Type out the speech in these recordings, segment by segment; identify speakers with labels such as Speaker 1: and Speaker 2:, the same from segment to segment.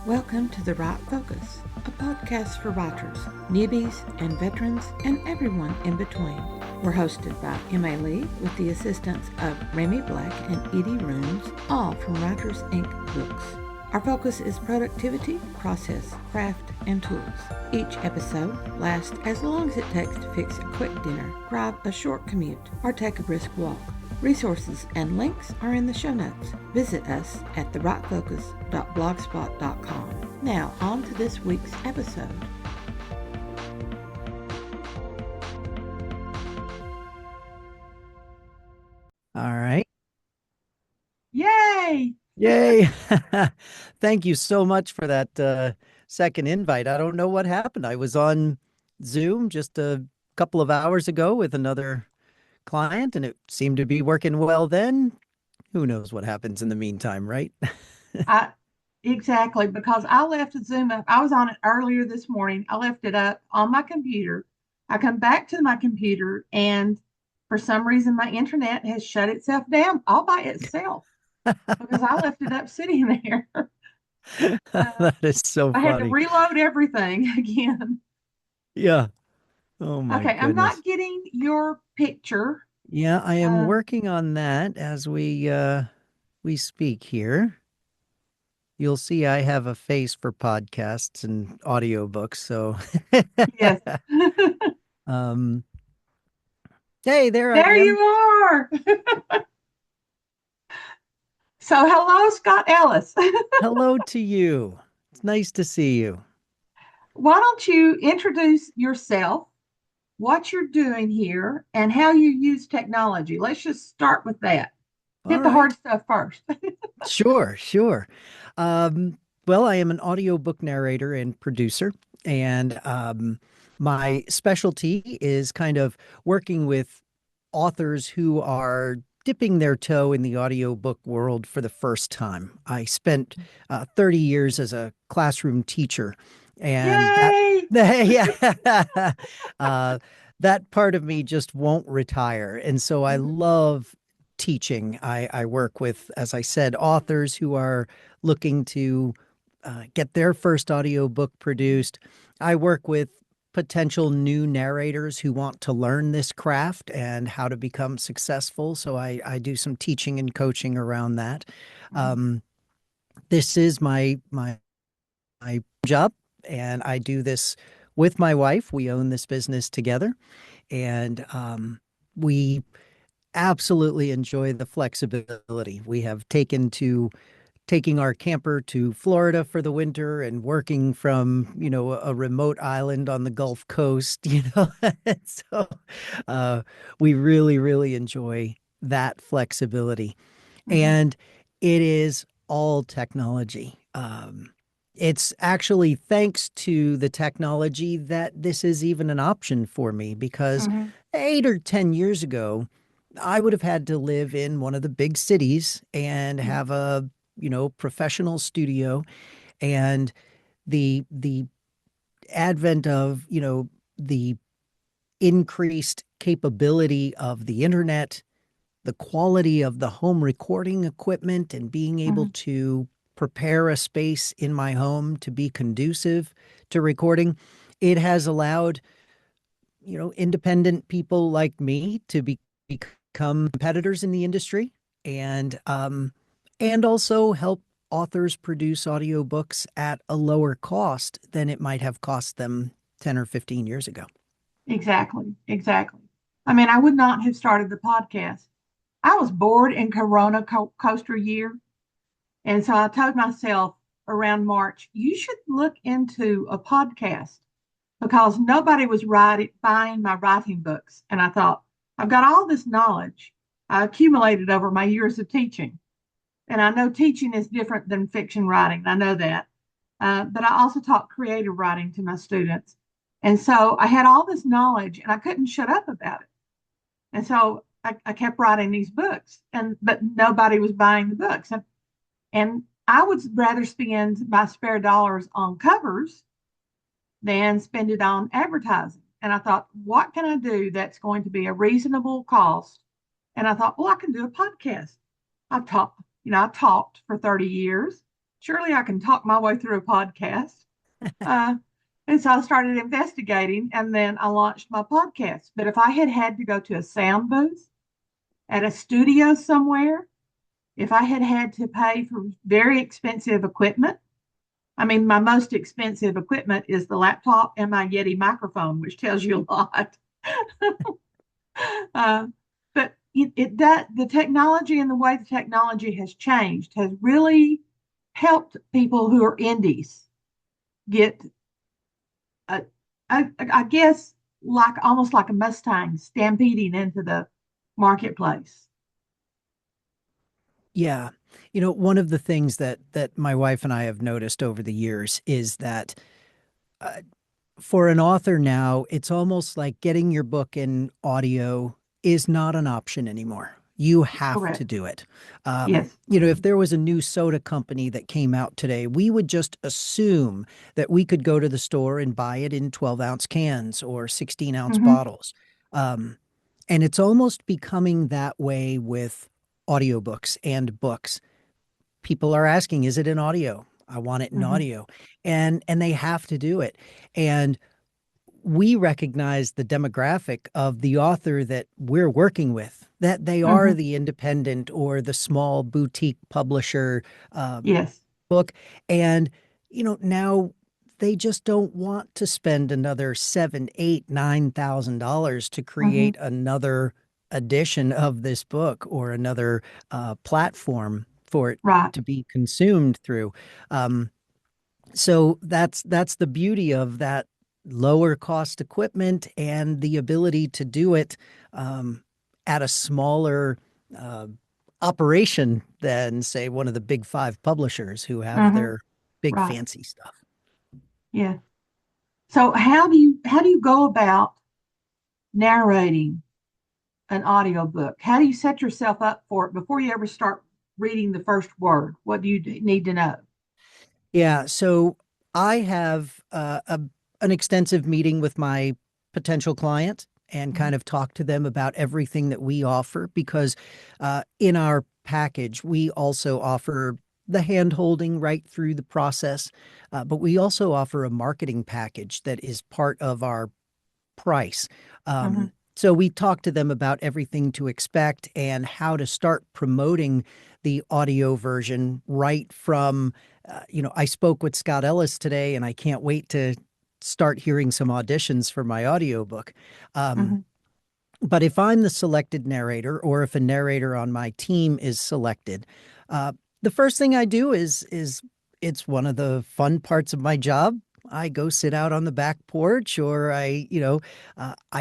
Speaker 1: Welcome to The Right Focus, a podcast for writers, newbies, and veterans, and everyone in between. We're hosted by M.A. Lee with the assistance of Remy Black and Edie Rooms, all from Writers Inc. Books. Our focus is productivity, process, craft, and tools. Each episode lasts as long as it takes to fix a quick dinner, drive a short commute, or take a brisk walk. Resources and links are in the show notes. Visit us at therightfocus.blogspot.com. Now, on to this week's episode.
Speaker 2: All right.
Speaker 1: Yay!
Speaker 2: Yay. Thank you so much for that second invite. I don't know what happened. I was on Zoom just a couple of hours ago with another client, and it seemed to be working well then. Who knows what happens in the meantime, right?
Speaker 1: Exactly, because I left the Zoom up. I was on it earlier this morning. I left it up on my computer. I come back to my computer, and for some reason, my internet has shut itself down all by itself because I left it up sitting there.
Speaker 2: That is so
Speaker 1: I had to
Speaker 2: funny.
Speaker 1: reload everything again.
Speaker 2: Yeah. Oh my
Speaker 1: Okay, I'm
Speaker 2: goodness.
Speaker 1: not getting your picture.
Speaker 2: Yeah, I am
Speaker 1: Uh,
Speaker 2: working on that as we speak here. You'll see I have a face for podcasts and audiobooks, so
Speaker 1: yes.
Speaker 2: um hey, there I
Speaker 1: There you
Speaker 2: am.
Speaker 1: are. So, hello, Scott Ellis.
Speaker 2: Hello to you. It's nice to see you.
Speaker 1: Why don't you introduce yourself, what you're doing here, and how you use technology? Let's just start with that.
Speaker 2: All
Speaker 1: Hit the hard
Speaker 2: right.
Speaker 1: stuff first.
Speaker 2: Sure. Um, well, I am an audiobook narrator and producer, and my specialty is kind of working with authors who are dipping their toe in the audiobook world for the first time. I spent 30 years as a classroom teacher, and that
Speaker 1: Yay!
Speaker 2: yeah, that part of me just won't retire. And so I
Speaker 1: Mhm.
Speaker 2: love teaching. I work with, as I said, authors who are looking to get their first audiobook produced. I work with potential new narrators who want to learn this craft and how to become successful. So I do some teaching and coaching around that. Um, this is my job, and I do this with my wife. We own this business together, and we absolutely enjoy the flexibility. We have taking our camper to Florida for the winter and working from, a remote island on the Gulf Coast. So we really, really enjoy that flexibility.
Speaker 1: Mhm.
Speaker 2: And it is all technology. It's actually thanks to the technology that this is even an option for me because
Speaker 1: Mhm.
Speaker 2: 8 or 10 years ago, I would have had to live in one of the big cities and
Speaker 1: Mhm.
Speaker 2: have a, professional studio. And the advent of, the increased capability of the internet, the quality of the home recording equipment, and being able
Speaker 1: Mhm.
Speaker 2: to prepare a space in my home to be conducive to recording, it has allowed, independent people like me to become competitors in the industry and also help authors produce audiobooks at a lower cost than it might have cost them 10 or 15 years ago.
Speaker 1: Exactly. I mean, I would not have started the podcast. I was bored in Corona coaster year. And so I told myself around March, you should look into a podcast because nobody was buying my writing books. And I thought, I've got all this knowledge I accumulated over my years of teaching. And I know teaching is different than fiction writing. I know that. But I also taught creative writing to my students. And so I had all this knowledge and I couldn't shut up about it. And so I kept writing these books, but nobody was buying the books. And I would rather spend my spare dollars on covers than spend it on advertising. And I thought, what can I do that's going to be a reasonable cost? And I thought, well, I can do a podcast. I've taught for 30 years, surely I can talk my way through a podcast. Uh, and so I started investigating, and then I launched my podcast. But if I had had to go to a sound booth at a studio somewhere, if I had had to pay for very expensive equipment, I mean, my most expensive equipment is the laptop and my Yeti microphone, which tells you a lot. uh, but that the technology and the way the technology has changed has really helped people who are indies get, a, I guess, like almost like a Mustang stampeding into the marketplace.
Speaker 2: Yeah. One of the things that my wife and I have noticed over the years is that uh, for an author now, it's almost like getting your book in audio is not an option anymore. You have to
Speaker 1: Correct.
Speaker 2: do it.
Speaker 1: Yes.
Speaker 2: If there was a new soda company that came out today, we would just assume that we could go to the store and buy it in 12-ounce cans or 16-ounce
Speaker 1: Mm-hmm.
Speaker 2: bottles. Um, and it's almost becoming that way with audiobooks and books. People are asking, is it in audio? I want it in
Speaker 1: Mm-hmm.
Speaker 2: audio. And they have to do it. And we recognize the demographic of the author that we're working with, that they are
Speaker 1: Mm-hmm.
Speaker 2: the independent or the small boutique publisher
Speaker 1: Yes.
Speaker 2: book. And, now they just don't want to spend another seven, eight, $9,000 to
Speaker 1: Mm-hmm.
Speaker 2: create another edition of this book or another platform for it
Speaker 1: Right.
Speaker 2: to be consumed through. Um, so that's the beauty of that lower cost equipment and the ability to do it um, at a smaller uh, operation than, say, one of the big five publishers who have
Speaker 1: Mm-hmm.
Speaker 2: their big
Speaker 1: Right.
Speaker 2: fancy stuff.
Speaker 1: Yeah. So how do you go about narrating an audiobook? How do you set yourself up for it before you ever start reading the first word? What do you need to know?
Speaker 2: Yeah, so I have an extensive meeting with my potential client and
Speaker 1: Mhm.
Speaker 2: kind of talk to them about everything that we offer because in our package, we also offer the hand holding right through the process, but we also offer a marketing package that is part of our price.
Speaker 1: Mhm.
Speaker 2: So we talked to them about everything to expect and how to start promoting the audio version right from, I spoke with Scott Ellis today and I can't wait to start hearing some auditions for my audiobook. Um,
Speaker 1: Mhm.
Speaker 2: but if I'm the selected narrator or if a narrator on my team is selected, uh, the first thing I do is it's one of the fun parts of my job. I go sit out on the back porch or I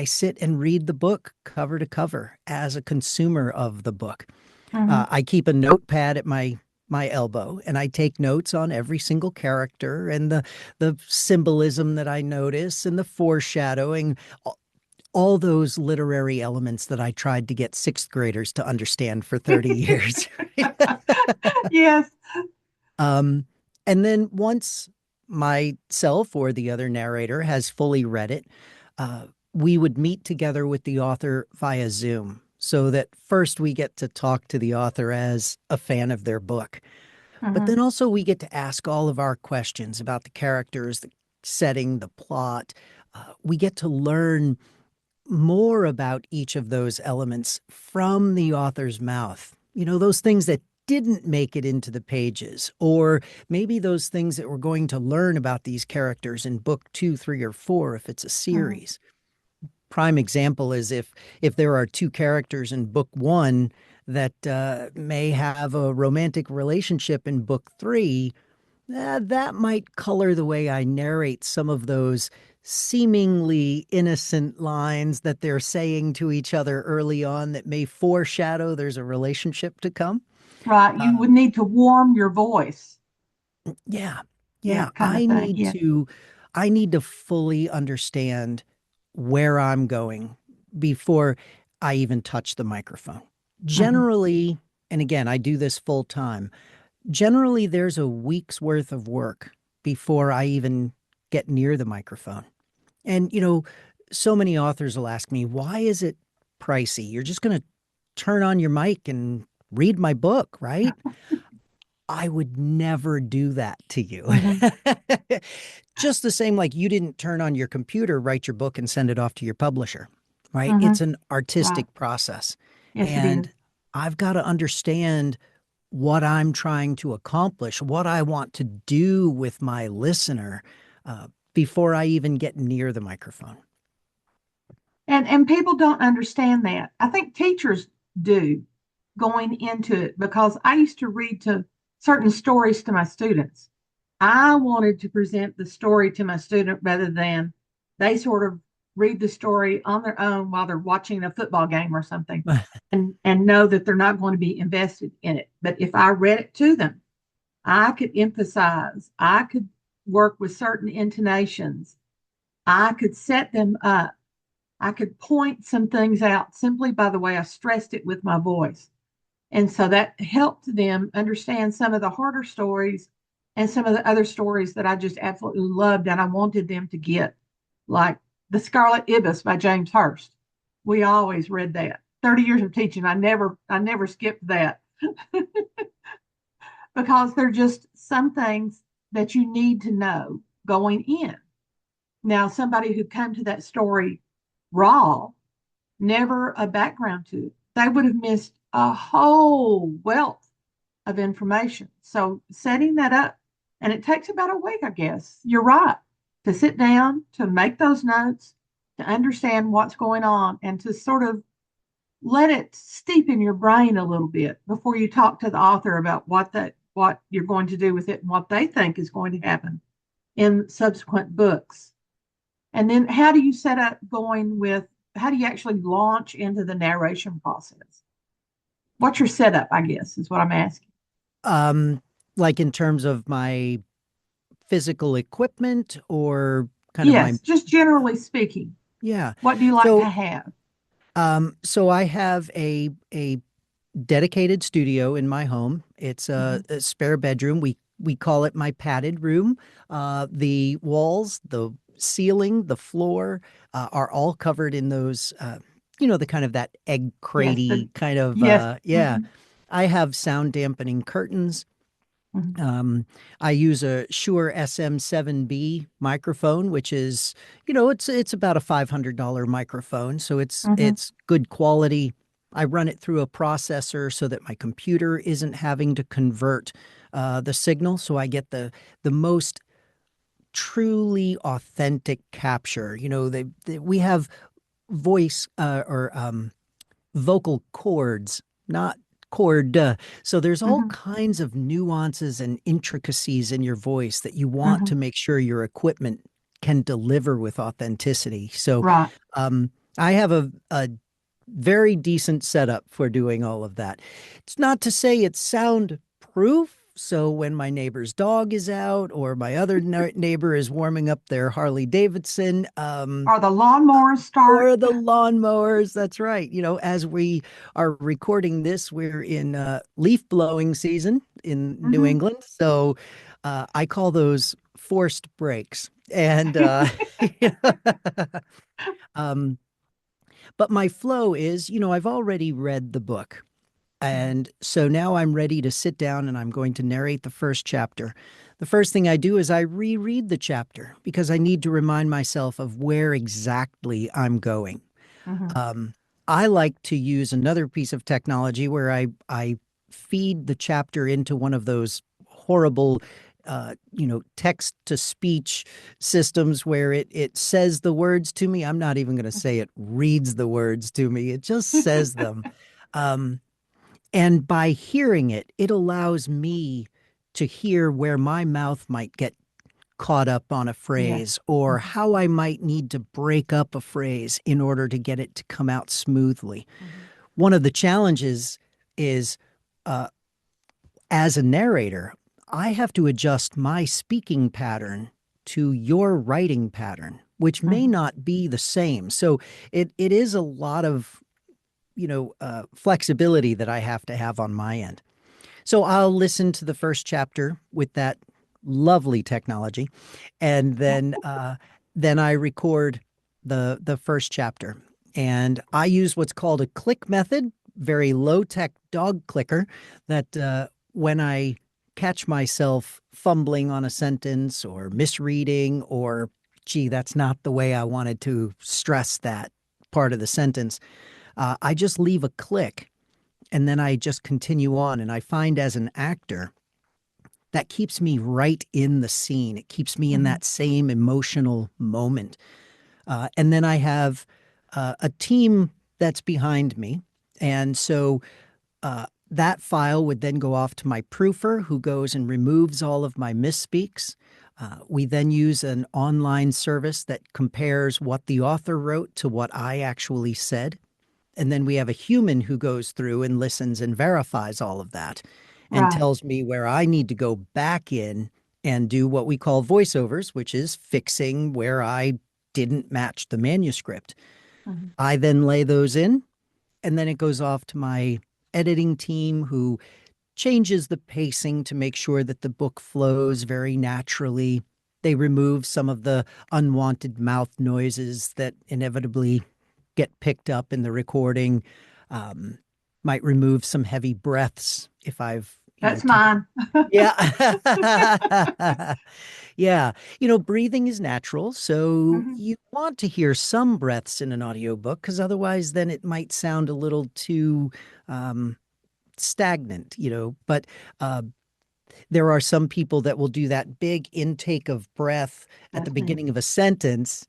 Speaker 2: sit and read the book cover to cover as a consumer of the book.
Speaker 1: Mhm.
Speaker 2: I keep a notepad at my elbow and I take notes on every single character and the symbolism that I notice and the foreshadowing, all those literary elements that I tried to get sixth graders to understand for 30 years.
Speaker 1: Yes.
Speaker 2: um, and then once myself or the other narrator has fully read it, uh, we would meet together with the author via Zoom so that first we get to talk to the author as a fan of their book. But
Speaker 1: Mhm.
Speaker 2: then also we get to ask all of our questions about the characters, the setting, the plot. We get to learn more about each of those elements from the author's mouth. Those things that didn't make it into the pages, or maybe those things that we're going to learn about these characters in book 2, 3, or 4 if it's a
Speaker 1: Mhm.
Speaker 2: series. Prime example is if there are two characters in book 1 that may have a romantic relationship in book 3, that might color the way I narrate some of those seemingly innocent lines that they're saying to each other early on that may foreshadow there's a relationship to come.
Speaker 1: Right. You
Speaker 2: Uh,
Speaker 1: would need to warm your voice.
Speaker 2: yeah,
Speaker 1: Yeah,
Speaker 2: yeah.
Speaker 1: kind of thing. Yeah.
Speaker 2: I need to fully understand where I'm going before I even touch the microphone.
Speaker 1: Mhm.
Speaker 2: Generally, and again, I do this full time. Generally, there's a week's worth of work before I even get near the microphone. And, so many authors will ask me, why is it pricey? You're just going to turn on your mic and read my book, right? I would never do that to you.
Speaker 1: Hmm.
Speaker 2: Just the same, like you didn't turn on your computer, write your book, and send it off to your publisher, right?
Speaker 1: Hmm.
Speaker 2: It's an
Speaker 1: Right.
Speaker 2: artistic process.
Speaker 1: Yes, it is.
Speaker 2: And I've got to understand what I'm trying to accomplish, what I want to do with my listener before I even get near the microphone.
Speaker 1: And people don't understand that. I think teachers do going into it because I used to read to certain stories to my students. I wanted to present the story to my student rather than they sort of read the story on their own while they're watching a football game or something and know that they're not going to be invested in it. But if I read it to them, I could emphasize, I could work with certain intonations, I could set them up, I could point some things out simply by the way I stressed it with my voice. And so that helped them understand some of the harder stories and some of the other stories that I just absolutely loved and I wanted them to get, like The Scarlet Ibis by James Hurst. We always read that. 30 years of teaching, I never skipped that because they're just some things that you need to know going in. Now, somebody who came to that story raw, never a background to it, they would have missed a whole wealth of information. So setting that up, and it takes about a week, I guess. You're right. To sit down, to make those notes, to understand what's going on, and to sort of let it steep in your brain a little bit before you talk to the author about what you're going to do with it and what they think is going to happen in subsequent books. And then how do you set up going with how do you actually launch into the narration process? What's your setup, I guess, is what I'm asking.
Speaker 2: Um, like in terms of my physical equipment or kind of my,
Speaker 1: Yes, just generally speaking,
Speaker 2: yeah.
Speaker 1: what do you like to
Speaker 2: So,
Speaker 1: have?
Speaker 2: so I have a dedicated studio in my home. It's
Speaker 1: Mhm.
Speaker 2: a spare bedroom. We call it my padded room. The walls, the ceiling, the floor are all covered in those, the kind of that egg
Speaker 1: Yes,
Speaker 2: cratey kind of,
Speaker 1: yes.
Speaker 2: yeah.
Speaker 1: Mhm.
Speaker 2: I have sound dampening curtains.
Speaker 1: Mhm.
Speaker 2: Um, I use a Shure SM7B microphone, which is, it's about a $500 microphone, so
Speaker 1: Mhm.
Speaker 2: it's good quality. I run it through a processor so that my computer isn't having to convert the signal, so I get the most truly authentic capture. We have voice or vocal chords, not chord. So there's all
Speaker 1: Mhm.
Speaker 2: kinds of nuances and intricacies in your voice that you want to
Speaker 1: Mhm.
Speaker 2: make sure your equipment can deliver with authenticity. So
Speaker 1: Right.
Speaker 2: um, I have a very decent setup for doing all of that. It's not to say it's soundproof. So when my neighbor's dog is out or my other neighbor is warming up their Harley Davidson,
Speaker 1: Are the lawnmowers start?
Speaker 2: or the lawnmowers. That's right. As we are recording this, we're in leaf blowing season in New
Speaker 1: Mhm.
Speaker 2: England. So I call those forced breaks. And, um, but my flow is, I've already read the book.
Speaker 1: Mhm.
Speaker 2: And so now I'm ready to sit down and I'm going to narrate the first chapter. The first thing I do is I reread the chapter because I need to remind myself of where exactly I'm going.
Speaker 1: Mhm.
Speaker 2: Um, I like to use another piece of technology where I feed the chapter into one of those horrible, text to speech systems where it says the words to me. I'm not even going to say it reads the words to me. It just says them. Um, and by hearing it, it allows me to hear where my mouth might get caught up on a
Speaker 1: Yes.
Speaker 2: phrase or
Speaker 1: Mhm.
Speaker 2: how I might need to break up a phrase in order to get it to come out smoothly.
Speaker 1: Mhm.
Speaker 2: One of the challenges is uh, as a narrator, I have to adjust my speaking pattern to your writing pattern, which may
Speaker 1: Mhm.
Speaker 2: not be the same. So it is a lot of flexibility that I have to have on my end. So I'll listen to the first chapter with that lovely technology, and then I record the first chapter. And I use what's called a click method, very low tech dog clicker. That when I catch myself fumbling on a sentence or misreading, or, gee, that's not the way I wanted to stress that part of the sentence, I just leave a click and then I just continue on. And I find as an actor, that keeps me right in the scene. It keeps me in
Speaker 1: Mm-hmm.
Speaker 2: that same emotional moment. And then I have a team that's behind me. And so that file would then go off to my proofer, who goes and removes all of my misspeaks. We then use an online service that compares what the author wrote to what I actually said. And then we have a human who goes through and listens and verifies all of that and
Speaker 1: Right.
Speaker 2: tells me where I need to go back in and do what we call voiceovers, which is fixing where I didn't match the manuscript.
Speaker 1: Mm-hmm.
Speaker 2: I then lay those in, and then it goes off to my editing team, who changes the pacing to make sure that the book flows very naturally. They remove some of the unwanted mouth noises that inevitably get picked up in the recording. Um, might remove some heavy breaths if I've,
Speaker 1: That's
Speaker 2: taken.
Speaker 1: mine.
Speaker 2: Yeah. Yeah. Breathing is natural. So
Speaker 1: Mm-hmm.
Speaker 2: you want to hear some breaths in an audiobook, because otherwise then it might sound a little too um, stagnant, But uh, there are some people that will do that big intake of breath at the
Speaker 1: That's me.
Speaker 2: beginning of a sentence,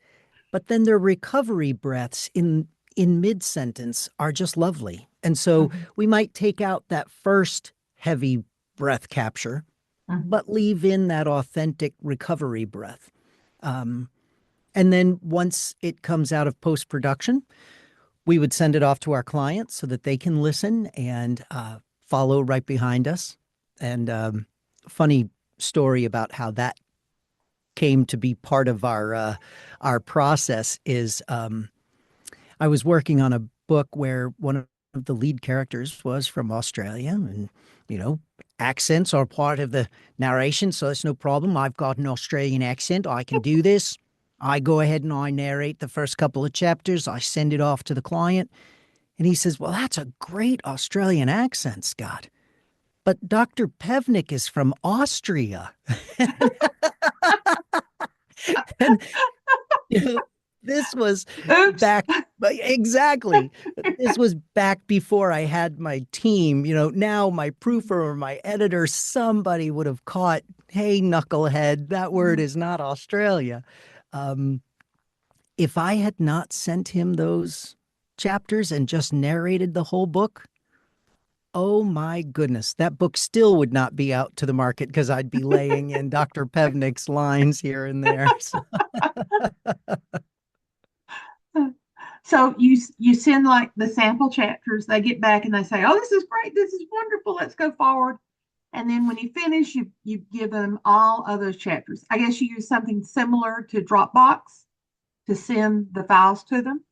Speaker 2: but then their recovery breaths in mid-sentence are just lovely. And so
Speaker 1: Mm-hmm.
Speaker 2: we might take out that first heavy breath capture,
Speaker 1: Mm-hmm.
Speaker 2: but leave in that authentic recovery breath. Um, and then once it comes out of post-production, we would send it off to our clients so that they can listen and follow right behind us. And funny story about how that came to be part of our process is I was working on a book where one of the lead characters was from Australia, and you know, accents are part of the narration, so it's no problem. I've got an Australian accent. I can do this. I go ahead and I narrate the first couple of chapters. I send it off to the client, and he says, "Well, that's a great Australian accent, Scott. But Dr. Pevnik is from Austria." And you know, this was
Speaker 1: Oops.
Speaker 2: back, exactly. This was back before I had my team. Now my proofer or my editor, somebody would have caught, hey, knucklehead, that word
Speaker 1: Mhm.
Speaker 2: is not Australia. Um, if I had not sent him those chapters and just narrated the whole book, oh my goodness, that book still would not be out to the market, because I'd be laying in Dr. Pevnik's lines here and there. So,
Speaker 1: So you send like the sample chapters, they get back and they say, "Oh, this is great, this is wonderful, let's go forward." And then when you finish, you give them all of those chapters. I guess you use something similar to Dropbox to send the files to them.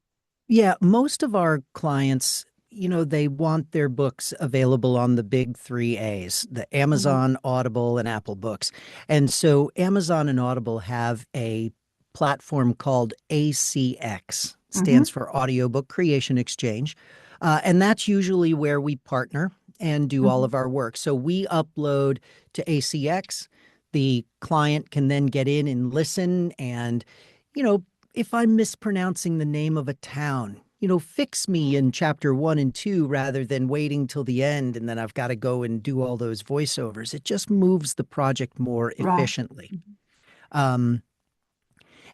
Speaker 2: yeah, most of our clients, they want their books available on the big three A's, the
Speaker 1: Mm-hmm.
Speaker 2: Amazon, Audible, and Apple Books. And so Amazon and Audible have a platform called ACX,
Speaker 1: Mm-hmm.
Speaker 2: stands for Audiobook Creation Exchange. And that's usually where we partner and do all
Speaker 1: Mm-hmm.
Speaker 2: of our work. So we upload to ACX. The client can then get in and listen, and, you know, if I'm mispronouncing the name of a town, fix me in chapter 1 and 2 rather than waiting till the end and then I've got to go and do all those voiceovers. It just moves the project more
Speaker 1: Right.
Speaker 2: efficiently. Um,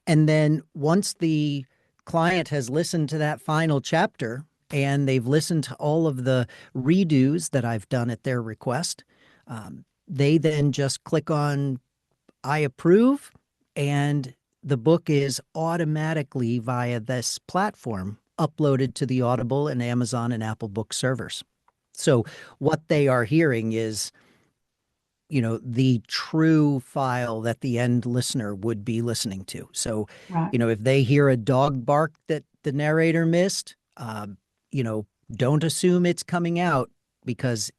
Speaker 2: and then once the client has listened to that final chapter and they've listened to all of the redos that I've done at their request, they then just click on I approve, and the book is automatically via this platform uploaded to the Audible and Amazon and Apple Book servers. So what they are hearing is, the true file that the end listener would be listening to. So,
Speaker 1: Right.
Speaker 2: if they hear a dog bark that the narrator missed, you know, don't assume it's coming out, because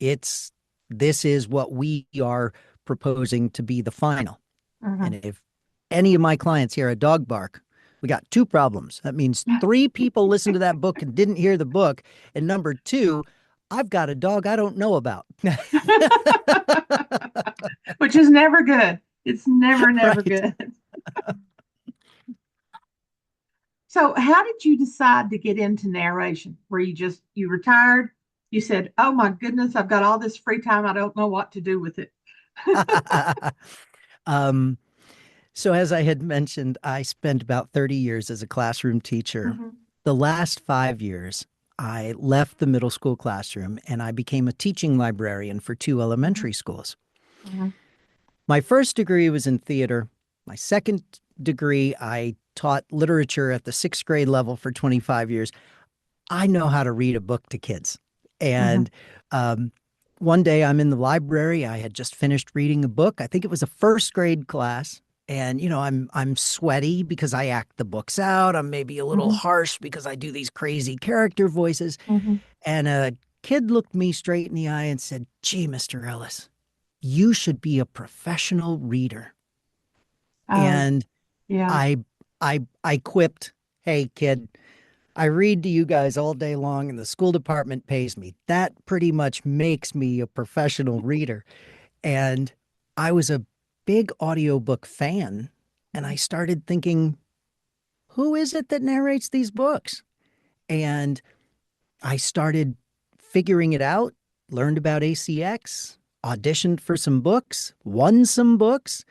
Speaker 2: this is what we are proposing to be the final.
Speaker 1: Mm-hmm.
Speaker 2: And if any of my clients hear a dog bark, we got two problems. That means three people listened to that book and didn't hear the book. And number two, I've got a dog I don't know about.
Speaker 1: Which is never good. It's never, never
Speaker 2: Right.
Speaker 1: good. So, how did you decide to get into narration? Were you retired? You said, "Oh my goodness, I've got all this free time. I don't know what to do with it."
Speaker 2: um, so as I had mentioned, I spent about 30 years as a classroom teacher.
Speaker 1: Hmm.
Speaker 2: The last 5 years, I left the middle school classroom and I became a teaching librarian for two
Speaker 1: Hmm.
Speaker 2: elementary schools.
Speaker 1: Hmm.
Speaker 2: My first degree was in theater. My second degree, I taught literature at the sixth grade level for 25 years. I know how to read a book to kids.
Speaker 1: Hmm.
Speaker 2: And um, one day I'm in the library. I had just finished reading a book. I think it was a first grade class. And I'm sweaty because I act the books out. I'm maybe a little
Speaker 1: Hmm.
Speaker 2: harsh because I do these crazy character voices.
Speaker 1: Hmm.
Speaker 2: And a kid looked me straight in the eye and said, "Gee, Mr. Ellis, you should be a professional reader."
Speaker 1: Oh,
Speaker 2: And
Speaker 1: yeah.
Speaker 2: I I quipped, "Hey kid, I read to you guys all day long and the school department pays me. That pretty much makes me a professional reader." And I was a big audiobook fan and I started thinking, who is it that narrates these books? And I started figuring it out, learned about ACX, auditioned for some books, won some books.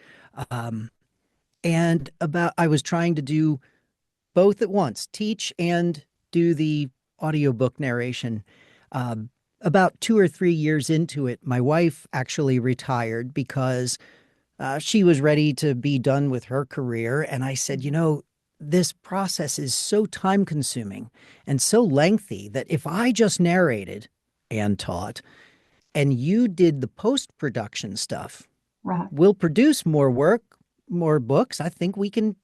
Speaker 2: Um, and about I was trying to do both at once, teach and do the audiobook narration. Um, about 2 or 3 years into it, my wife actually retired because she was ready to be done with her career. And I said, this process is so time consuming and so lengthy that if I just narrated and taught and you did the post production stuff,
Speaker 1: Right.
Speaker 2: we'll produce more work, more books. I think we can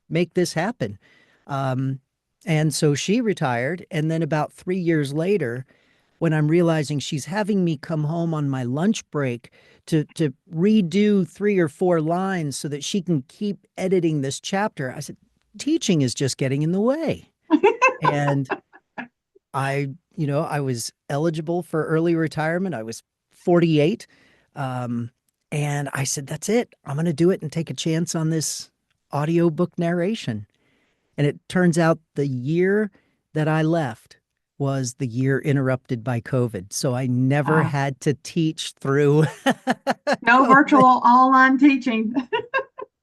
Speaker 2: make this happen. Um, and so she retired. And then about 3 years later, when I'm realizing she's having me come home on my lunch break to redo 3 or 4 lines so that she can keep editing this chapter, I said, teaching is just getting in the way. And I was eligible for early retirement. I was 48. Um, and I said, that's it. I'm going to do it and take a chance on this audiobook narration. And it turns out the year that I left was the year interrupted by COVID. So I never
Speaker 1: Uh,
Speaker 2: had to teach through
Speaker 1: no
Speaker 2: COVID.
Speaker 1: virtual online teaching.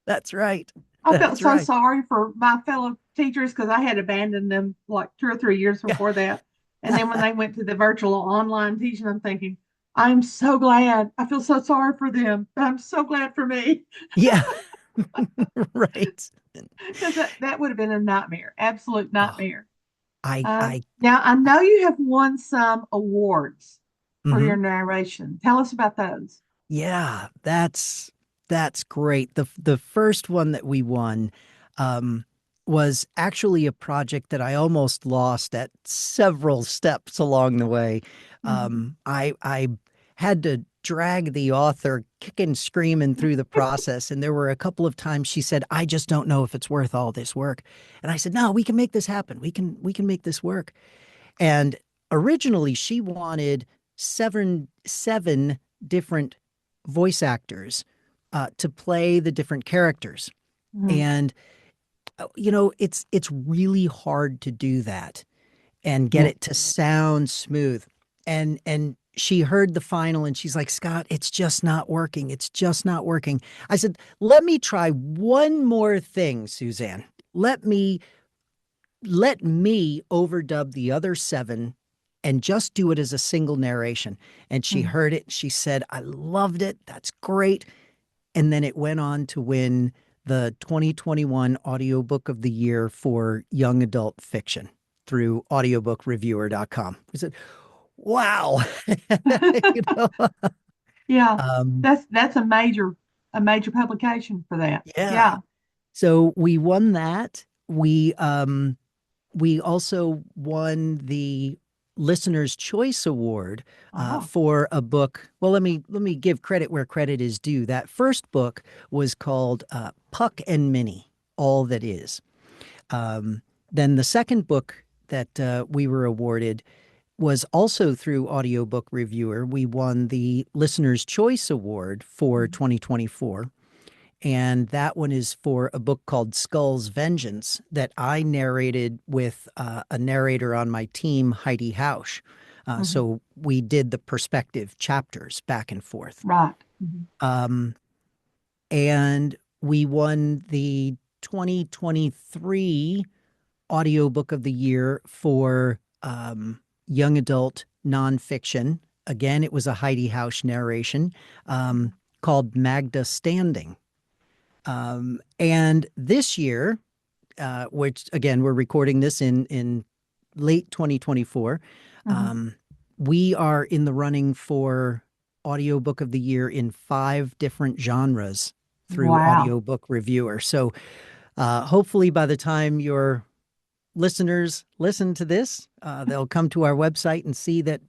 Speaker 2: That's right.
Speaker 1: I felt
Speaker 2: That's
Speaker 1: so
Speaker 2: right.
Speaker 1: sorry for my fellow teachers because I had abandoned them like 2 or 3 years before that. And then when they went to the virtual online teaching, I'm thinking, I'm so glad. I feel so sorry for them, but I'm so glad for me
Speaker 2: Yeah. Right.
Speaker 1: because that would have been a nightmare, absolute
Speaker 2: Oh,
Speaker 1: nightmare.
Speaker 2: I,
Speaker 1: Now, I know you have won some awards for your
Speaker 2: mhm.
Speaker 1: narration. Tell us about those.
Speaker 2: Yeah, that's great. The first one that we won um, was actually a project that I almost lost at several steps along the way.
Speaker 1: Mhm.
Speaker 2: I had to drag the author kicking, screaming through the process, and there were a couple of times she said, "I just don't know if it's worth all this work," and I said, "No, we can make this happen. We can make this work." And originally, she wanted seven different voice actors to play the different characters.
Speaker 1: Mhm.
Speaker 2: And it's really hard to do that and get
Speaker 1: Yeah.
Speaker 2: it to sound smooth. And she heard the final and she's like, "Scott, it's just not working. It's just not working." I said, "Let me try one more thing, Suzanne. Let me let me overdub the other seven and just do it as a single narration." And she
Speaker 1: Mhm.
Speaker 2: heard it. She said, "I loved it. That's great." And then it went on to win the 2021 Audiobook of the Year for Young Adult Fiction through audiobookraeviewer.com. I said, wow. you know,
Speaker 1: Yeah,
Speaker 2: um,
Speaker 1: that's a major publication for that.
Speaker 2: yeah.
Speaker 1: Yeah.
Speaker 2: So we won that. We also won the Listener's Choice Award
Speaker 1: Oh.
Speaker 2: for a book. Well, let me give credit where credit is due. That first book was called Puck and Minnie, All That Is. Um, then the second book that we were awarded was also through Audiobook Reviewer. We won the Listener's Choice Award for 2024. And that one is for a book called Skull's Vengeance that I narrated with a narrator on my team, Heidi Hausch. So we did the perspective chapters back and forth.
Speaker 1: Right.
Speaker 2: And we won the 2023 Audiobook of the Year for young adult nonfiction. Again, it was a Heidi Hausch narration called Magda Standing. And this year, which again, we're recording this in late 2024, we are in the running for Audiobook of the Year in 5 different genres through Audiobook Reviewer. So hopefully by the time your listeners listen to this, they'll come to our website and see that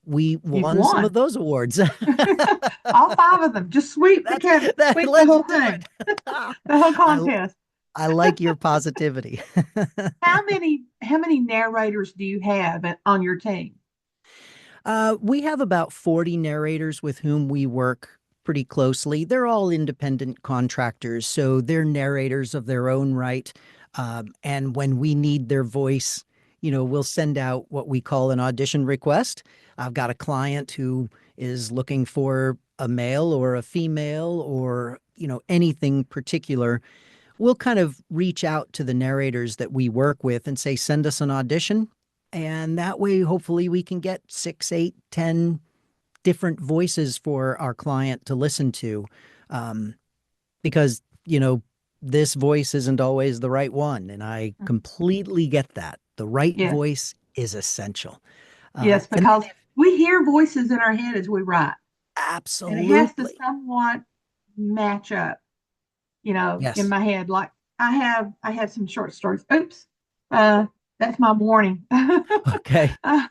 Speaker 2: we won some of those awards.
Speaker 1: All 5 of them. Just sweep the whole thing. The whole contest.
Speaker 2: I like your positivity.
Speaker 1: How many narrators do you have on your team?
Speaker 2: We have about 40 narrators with whom we work pretty closely. They're all independent contractors, so they're narrators of their own right. And when we need their voice, we'll send out what we call an audition request. I've got a client who is looking for a male or a female or, anything particular. We'll kind of reach out to the narrators that we work with and say, send us an audition. And that way, hopefully we can get 6, 8, 10 different voices for our client to listen to. Because, this voice isn't always the right one. And I completely get that. The right voice is essential.
Speaker 1: Yes, because we hear voices in our head as we write.
Speaker 2: Absolutely.
Speaker 1: And it has to somewhat match up, in my head. Like I have some short stories. Oops. That's my warning.
Speaker 2: Okay.
Speaker 1: I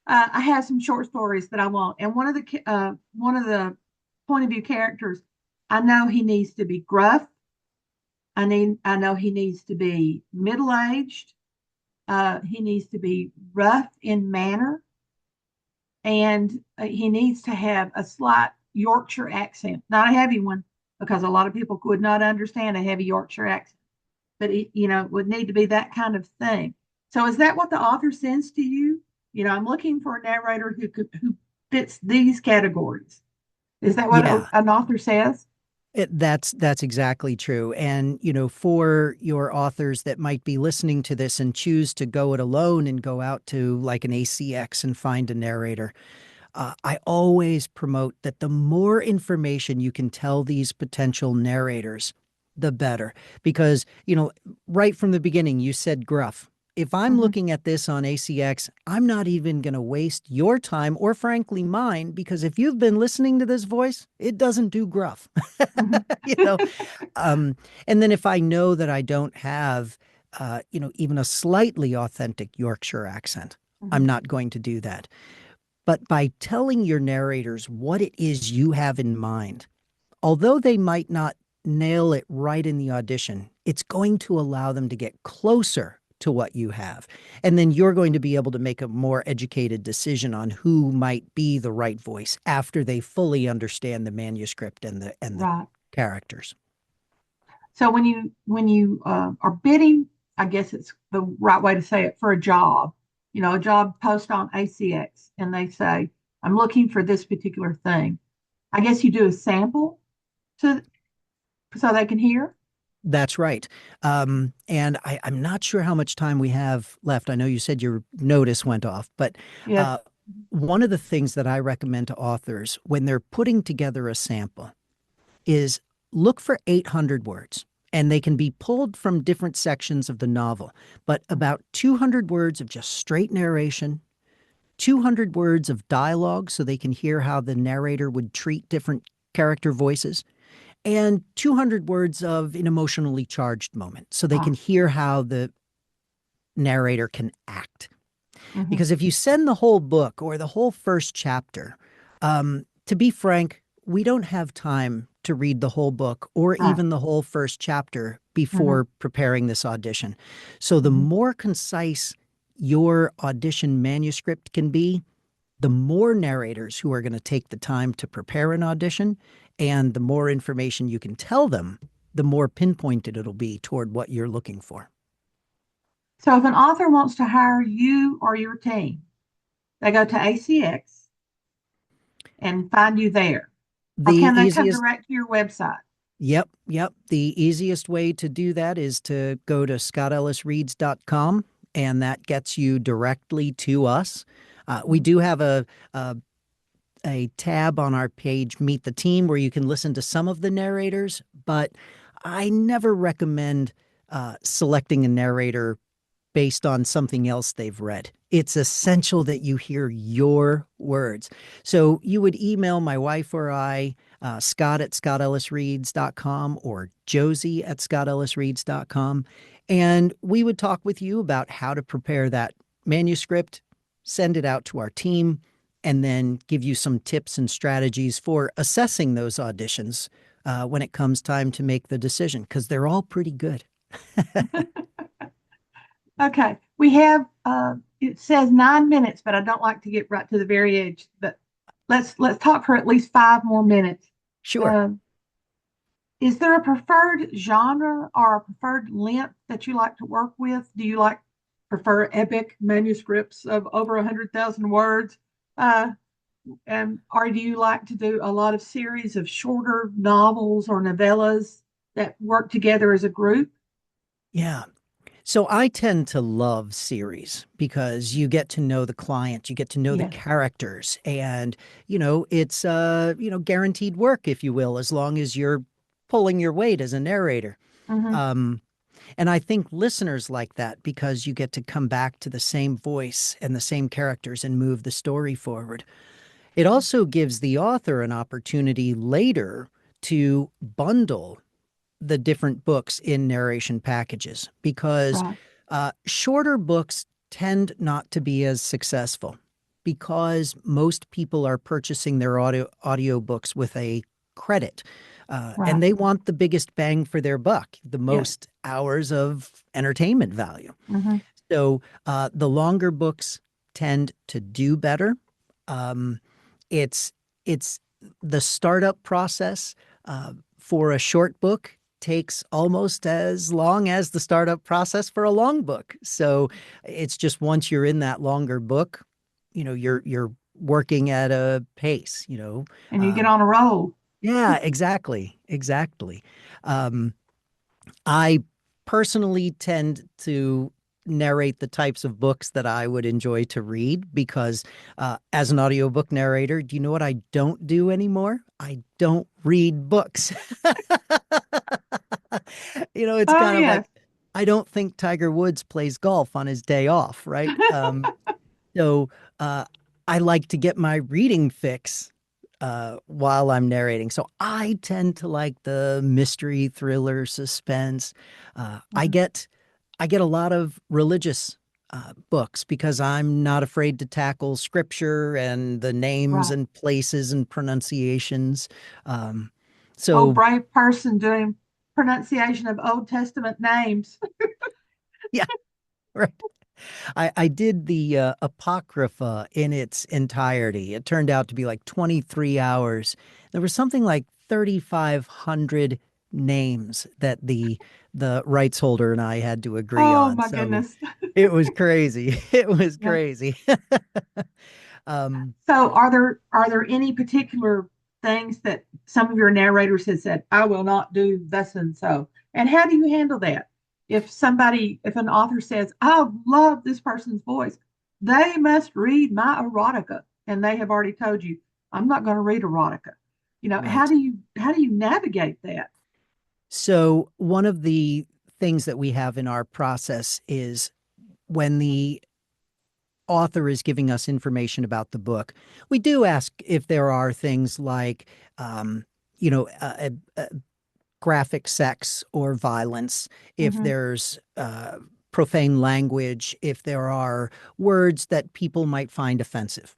Speaker 1: have some short stories that I want. And one of the point of view characters, I know he needs to be gruff. I know he needs to be middle-aged. He needs to be rough in manner. And he needs to have a slight Yorkshire accent, not a heavy one, because a lot of people could not understand a heavy Yorkshire accent. But it would need to be that kind of thing. So is that what the author sends to you? I'm looking for a narrator who fits these categories. Is that what an author says?
Speaker 2: That's exactly true. And, for your authors that might be listening to this and choose to go it alone and go out to like an ACX and find a narrator, I always promote that the more information you can tell these potential narrators, the better. Because, right from the beginning, you said gruff. If I'm looking at this on ACX, I'm not even going to waste your time or frankly mine, because if you've been listening to this voice, it doesn't do gruff. And then if I know that I don't have, even a slightly authentic Yorkshire accent, I'm not going to do that. But by telling your narrators what it is you have in mind, although they might not nail it right in the audition, it's going to allow them to get closer to what you have. And then you're going to be able to make a more educated decision on who might be the right voice after they fully understand the manuscript and the characters.
Speaker 1: So when you are bidding, I guess it's the right way to say it, for a job, a job post on ACX, and they say, I'm looking for this particular thing. I guess you do a sample so they can hear.
Speaker 2: That's right. And I'm not sure how much time we have left. I know you said your notice went off, but one of the things that I recommend to authors when they're putting together a sample is look for 800 words. And they can be pulled from different sections of the novel, but about 200 words of just straight narration, 200 words of dialogue so they can hear how the narrator would treat different character voices, and 200 words of an emotionally charged moment so they can hear how the narrator can act. Because if you send the whole book or the whole first chapter, to be frank, we don't have time to read the whole book or even the whole first chapter before preparing this audition. So the more concise your audition manuscript can be, the more narrators who are going to take the time to prepare an audition and the more information you can tell them, the more pinpointed it'll be toward what you're looking for.
Speaker 1: So if an author wants to hire you or your team, they go to ACX and find you there.
Speaker 2: The
Speaker 1: Or can they come
Speaker 2: easiest
Speaker 1: direct to your website?
Speaker 2: Yep. The easiest way to do that is to go to scottellisreads.com, and that gets you directly to us. We do have a tab on our page, Meet the Team, where you can listen to some of the narrators, but I never recommend selecting a narrator based on something else they've read. It's essential that you hear your words. So you would email my wife or I, Scott at scottellisreads.com or Josie at scottellisreads.com, and we would talk with you about how to prepare that manuscript, send it out to our team, and then give you some tips and strategies for assessing those auditions when it comes time to make the decision, because they're all pretty good.
Speaker 1: Okay, we have it says 9 minutes, but I don't like to get right to the very edge. But let's talk for at least 5 more minutes.
Speaker 2: Sure.
Speaker 1: Um, is there a preferred genre or a preferred length that you like to work with? Do you prefer epic manuscripts of over 100,000 words? Uh, or do you like to do a lot of series of shorter novels or novellas that work together as a group?
Speaker 2: Yeah. So I tend to love series because you get to know the client, you get to know the
Speaker 1: Yes.
Speaker 2: characters, and it's guaranteed work, if you will, as long as you're pulling your weight as a narrator.
Speaker 1: Mm-hmm.
Speaker 2: Um, and I think listeners like that because you get to come back to the same voice and the same characters and move the story forward. It also gives the author an opportunity later to bundle the different books in narration packages because
Speaker 1: Right.
Speaker 2: shorter books tend not to be as successful because most people are purchasing their audiobooks with a credit. And
Speaker 1: Right.
Speaker 2: they want the biggest bang for their buck, the
Speaker 1: Yes.
Speaker 2: most hours of entertainment value.
Speaker 1: Mm-hmm.
Speaker 2: So the longer books tend to do better. Um, it's the startup process for a short book takes almost as long as the startup process for a long book. So it's just once you're in that longer book, you're working at a pace.
Speaker 1: And you get
Speaker 2: Um,
Speaker 1: on a roll.
Speaker 2: yeah, exactly. Um, I personally tend to narrate the types of books that I would enjoy to read because as an audiobook narrator, do you know what I don't do anymore? I don't read books. It's
Speaker 1: Oh,
Speaker 2: kind of like
Speaker 1: yes.
Speaker 2: I don't think Tiger Woods plays golf on his day off, right? So uh, I like to get my reading fix while I'm narrating. So I tend to like the mystery, thriller, suspense. I
Speaker 1: Mhm.
Speaker 2: get I get a lot of religious books because I'm not afraid to tackle scripture and the names
Speaker 1: Right.
Speaker 2: and places and pronunciations. Um,
Speaker 1: Oh,
Speaker 2: so
Speaker 1: brave person doing pronunciation of Old Testament names.
Speaker 2: yeah, right. I did the Apocrypha in its entirety. It turned out to be like 23 hours. There was something like 3,500 names that the rights holder and I had to agree
Speaker 1: Oh,
Speaker 2: on.
Speaker 1: my
Speaker 2: So
Speaker 1: goodness.
Speaker 2: it was crazy. It was
Speaker 1: Yeah.
Speaker 2: crazy. um,
Speaker 1: So, are there any particular things that some of your narrators have said, I will not do thus and so? And how do you handle that? If an author says, I love this person's voice, they must read my erotica, and they have already told you, I'm not going to read erotica. How
Speaker 2: right.
Speaker 1: do you navigate that?
Speaker 2: So one of the things that we have in our process is when the author is giving us information about the book, we do ask if there are things like, you know, graphic sex or violence, if
Speaker 1: Hmm.
Speaker 2: there's profane language, if there are words that people might find offensive.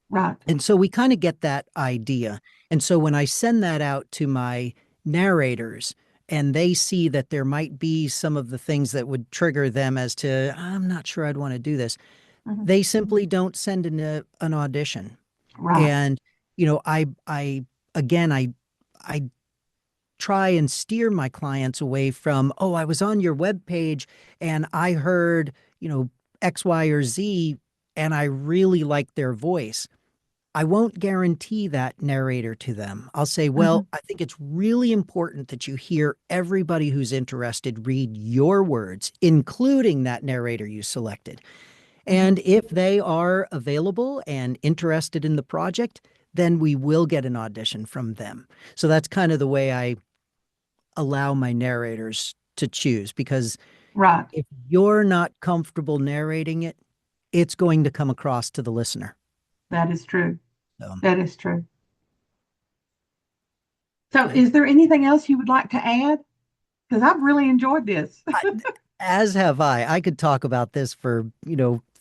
Speaker 1: Right.
Speaker 2: And so we kind of get that idea. And so when I send that out to my narrators, and they see that there might be some of the things that would trigger them as to, I'm not sure I'd want to do this.
Speaker 1: Mhm.
Speaker 2: They simply don't send in an audition.
Speaker 1: Right.
Speaker 2: And, again, I try and steer my clients away from, oh, I was on your webpage and I heard, X, Y, or Z, and I really like their voice. I won't guarantee that narrator to them. I'll say, well, I think it's really important that you hear everybody who's interested read your words, including that narrator you selected. And if they are available and interested in the project, then we will get an audition from them. So that's kind of the way I allow my narrators to choose, because
Speaker 1: Right.
Speaker 2: if you're not comfortable narrating it, it's going to come across to the listener.
Speaker 1: That is true.
Speaker 2: So,
Speaker 1: That is true. So,
Speaker 2: yeah.
Speaker 1: is there anything else you would like to add? Because I've really enjoyed this.
Speaker 2: As have I. I could talk about this for,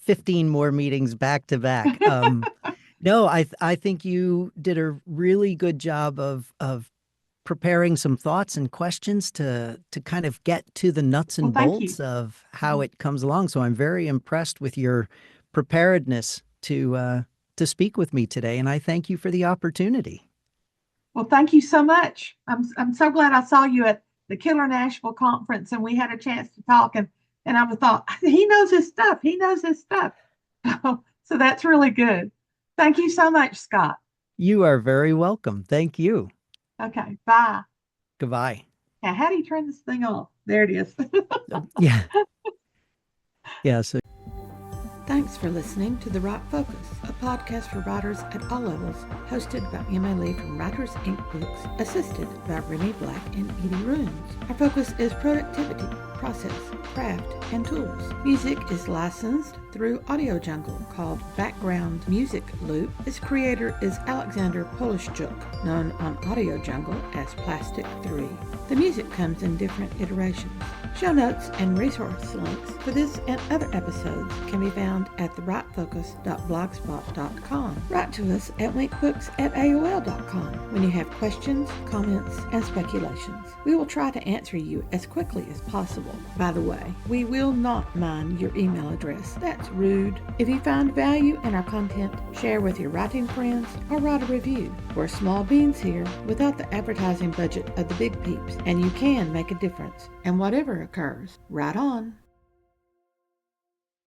Speaker 2: 15 more meetings back to back. No, I think you did a really good job of preparing some thoughts and questions to kind of get to the nuts
Speaker 1: Well,
Speaker 2: and
Speaker 1: thank you.
Speaker 2: bolts of how it comes along. So I'm very impressed with your preparedness to speak with me today, and I thank you for the opportunity.
Speaker 1: Well, thank you so much. I'm so glad I saw you at the Killer Nashville conference and we had a chance to talk, and I thought he knows his stuff. He knows his stuff. So that's really good. Thank you so much, Scott.
Speaker 2: You are very welcome. Thank you.
Speaker 1: Okay, bye.
Speaker 2: Goodbye.
Speaker 1: Now, how do you turn this thing off? There it is.
Speaker 2: Yeah. Yeah. So
Speaker 1: Thanks for listening to The Right Focus, a podcast for writers at all levels, hosted by Emma Lee from Writers Inc. Books, assisted by Renee Black and Edie Runes. Our focus is productivity, process, craft, and tools. Music is licensed through Audio Jungle, called Background Music Loop. Its creator is Alexander Polishchuk, known on Audio Jungle as Plastic 3. The music comes in different iterations. Show notes and resource links for this and other episodes can be found at therightfocus.blogspot.com. Write to us at winkbooks@aol.com when you have questions, comments, and speculations. We will try to answer you as quickly as possible. By the way, we will not mind your email address. That's rude. If you find value in our content, share with your writing friends or write a review. We're small beans here without the advertising budget of the big peeps, and you can make a difference. And whatever occurs, write on.